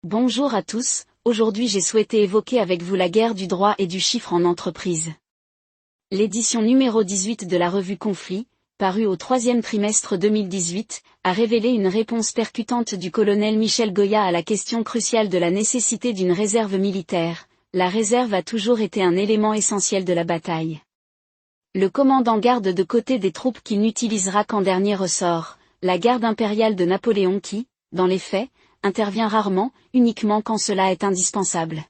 Bonjour à tous, aujourd'hui j'ai souhaité évoquer avec vous la guerre du droit et du chiffre en entreprise. L'édition numéro 18 de la revue Conflit, parue au troisième trimestre 2018, a révélé une réponse percutante du colonel Michel Goya à la question cruciale de la nécessité d'une réserve militaire. La réserve a toujours été un élément essentiel de la bataille. Le commandant garde de côté des troupes qu'il n'utilisera qu'en dernier ressort, la garde impériale de Napoléon qui, dans les faits, intervient rarement, uniquement quand cela est indispensable.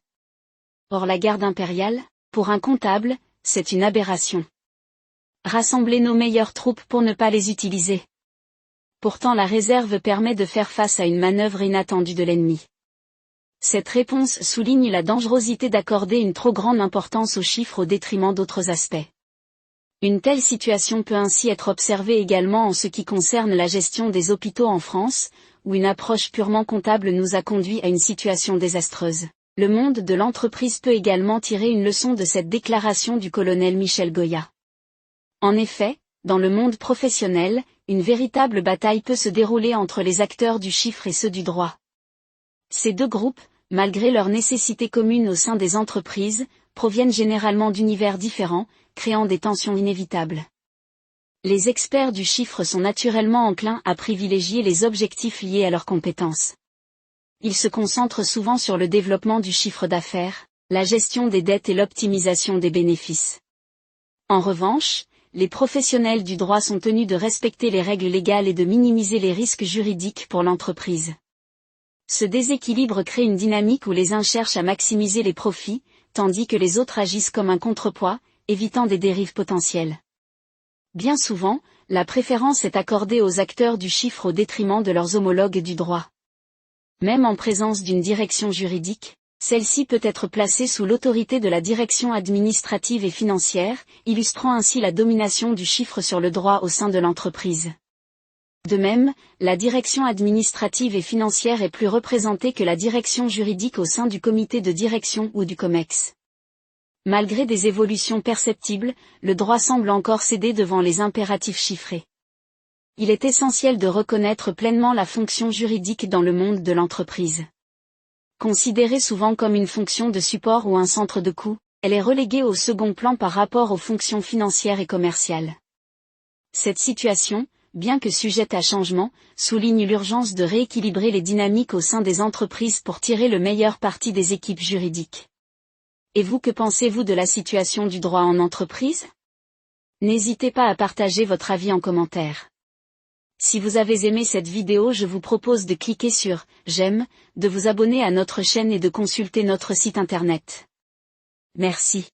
Or la garde impériale, pour un comptable, c'est une aberration. Rassembler nos meilleures troupes pour ne pas les utiliser. Pourtant la réserve permet de faire face à une manœuvre inattendue de l'ennemi. Cette réponse souligne la dangerosité d'accorder une trop grande importance aux chiffres au détriment d'autres aspects. Une telle situation peut ainsi être observée également en ce qui concerne la gestion des hôpitaux en France, où une approche purement comptable nous a conduit à une situation désastreuse. Le monde de l'entreprise peut également tirer une leçon de cette déclaration du colonel Michel Goya. En effet, dans le monde professionnel, une véritable bataille peut se dérouler entre les acteurs du chiffre et ceux du droit. Ces deux groupes, malgré leur nécessité commune au sein des entreprises, proviennent généralement d'univers différents, créant des tensions inévitables. Les experts du chiffre sont naturellement enclins à privilégier les objectifs liés à leurs compétences. Ils se concentrent souvent sur le développement du chiffre d'affaires, la gestion des dettes et l'optimisation des bénéfices. En revanche, les professionnels du droit sont tenus de respecter les règles légales et de minimiser les risques juridiques pour l'entreprise. Ce déséquilibre crée une dynamique où les uns cherchent à maximiser les profits, tandis que les autres agissent comme un contrepoids, évitant des dérives potentielles. Bien souvent, la préférence est accordée aux acteurs du chiffre au détriment de leurs homologues du droit. Même en présence d'une direction juridique, celle-ci peut être placée sous l'autorité de la direction administrative et financière, illustrant ainsi la domination du chiffre sur le droit au sein de l'entreprise. De même, la direction administrative et financière est plus représentée que la direction juridique au sein du comité de direction ou du COMEX. Malgré des évolutions perceptibles, le droit semble encore céder devant les impératifs chiffrés. Il est essentiel de reconnaître pleinement la fonction juridique dans le monde de l'entreprise. Considérée souvent comme une fonction de support ou un centre de coût, elle est reléguée au second plan par rapport aux fonctions financières et commerciales. Cette situation, bien que sujette à changement, souligne l'urgence de rééquilibrer les dynamiques au sein des entreprises pour tirer le meilleur parti des équipes juridiques. Et vous, que pensez-vous de la situation du droit en entreprise? N'hésitez pas à partager votre avis en commentaire. Si vous avez aimé cette vidéo, je vous propose de cliquer sur « J'aime », de vous abonner à notre chaîne et de consulter notre site internet. Merci.